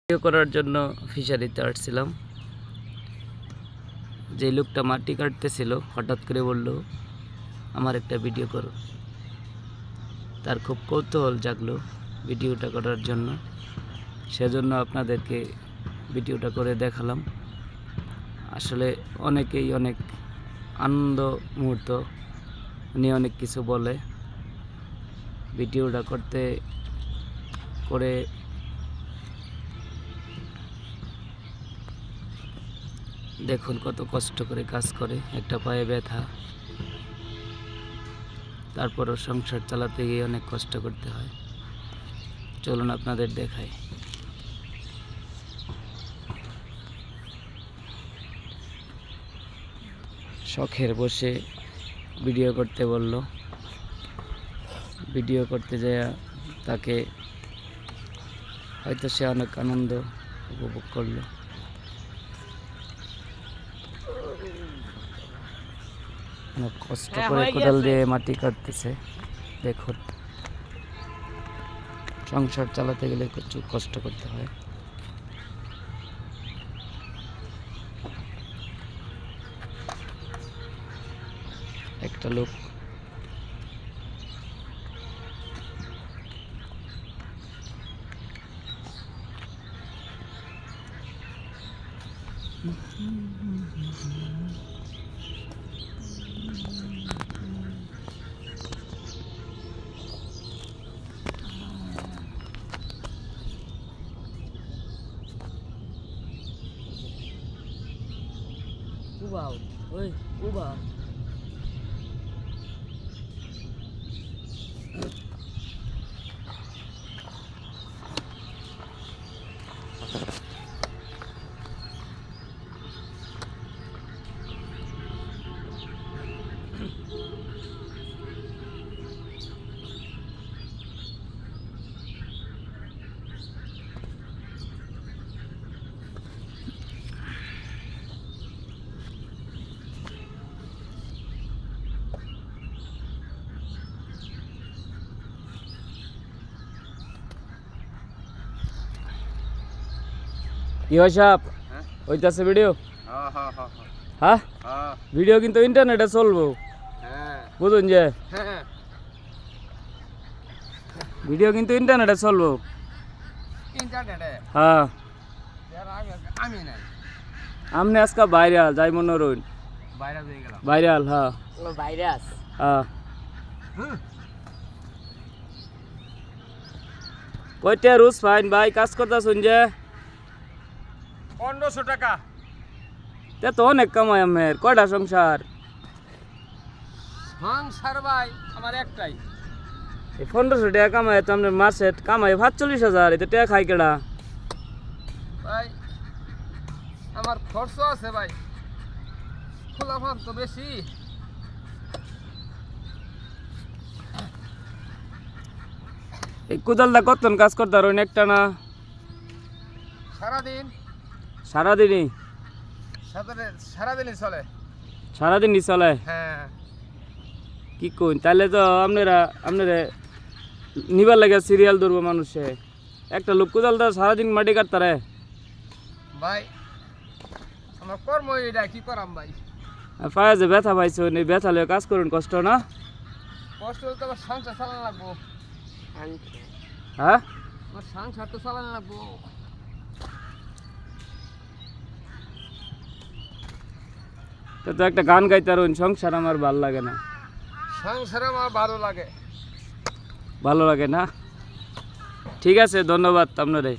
Video করার জন্য ফিশারিতে আসছিলাম। যে লোকটা মাটি কাটতেছিল হঠাৎ করে বলল আমার একটা ভিডিও করো। তার খুব কৌতূহল জাগলো ভিডিওটা করার জন্য, সেজন্য আপনাদেরকে ভিডিওটা করে দেখালাম। আসলে অনেকেই অনেক আনন্দ মুহূর্ত নিয়ে অনেক কিছু বলে। ভিডিওটা করে দেখুন কত কষ্ট করে কাজ করে, একটা পায়ে ব্যথা, তারপরও সংসার চালাতে গিয়ে অনেক কষ্ট করতে হয়। চলুন আপনাদের দেখাই। শখের বসে ভিডিও করতে বলল, ভিডিও করতে যায় তাকে হয়তো সে অনেক আনন্দ উপভোগ করলো। অনেক কষ্ট করে কোদাল দিয়ে মাটি কাটতেছে। দেখুন, সংসার চালাতে গেলে প্রচুর কষ্ট করতে হয়। একটা লোক Wow, ơi, Uber. কি হয় সাপ হইতাছে ভিডিও? হ্যাঁ, ভিডিও কিন্তু ইন্টারনেটে চলবো, বুঝুন যে ভিডিও কিন্তু ইন্টারনেটে চলবো। হ্যাঁ, আমনে আজকে ভাইরাল যাই মনে রইন, ভাইরাল। হ্যাঁ ভাইরাস। হ্যাঁ, কয়টা রুজ ফাইন ভাই কাজ করতেছুন যে 1500 টাকা। তে তো অনেক কামাই আমের। কয়টা সংসার? সংসার ভাই আমার একটাই। এই 1500 টাকা কামাই তো আপনার মাসে কামাই 45,000। এতে টাকা খাই কেডা? ভাই আমার খরচ আছে ভাই, খোলাফান তো বেশি। এই কোদালটা কতক্ষণ কাজ করতে পারবেন একটা না? সারাদিন সারাদিনই? সারাদিনই চলে। সারাদিনই চলে? হ্যাঁ। কি কইন, তাহলে তো আপনারা নিবার লাগে সিরিয়াল ধরবো মানুষে। একটা লোক কোদালটা সারাদিন মাটি কাটতারে ভাই, আমার কর্ম এটা, কি করাম ভাই। পায়ে যে ব্যথা পাইছো, এই ব্যথা লয়ে কাজ করুন, কষ্ট না? কষ্ট হলে তো আমার সংসার চালানো লাগবো। হ্যাঁ, আমার সংসার তো চালানো লাগবো। তো একটা গান গাইতে পারুন, সংসার আমার ভালো লাগে না। সংসার আমার ভালো লাগে। ভালো লাগে না? ঠিক আছে, ধন্যবাদ আপনারে।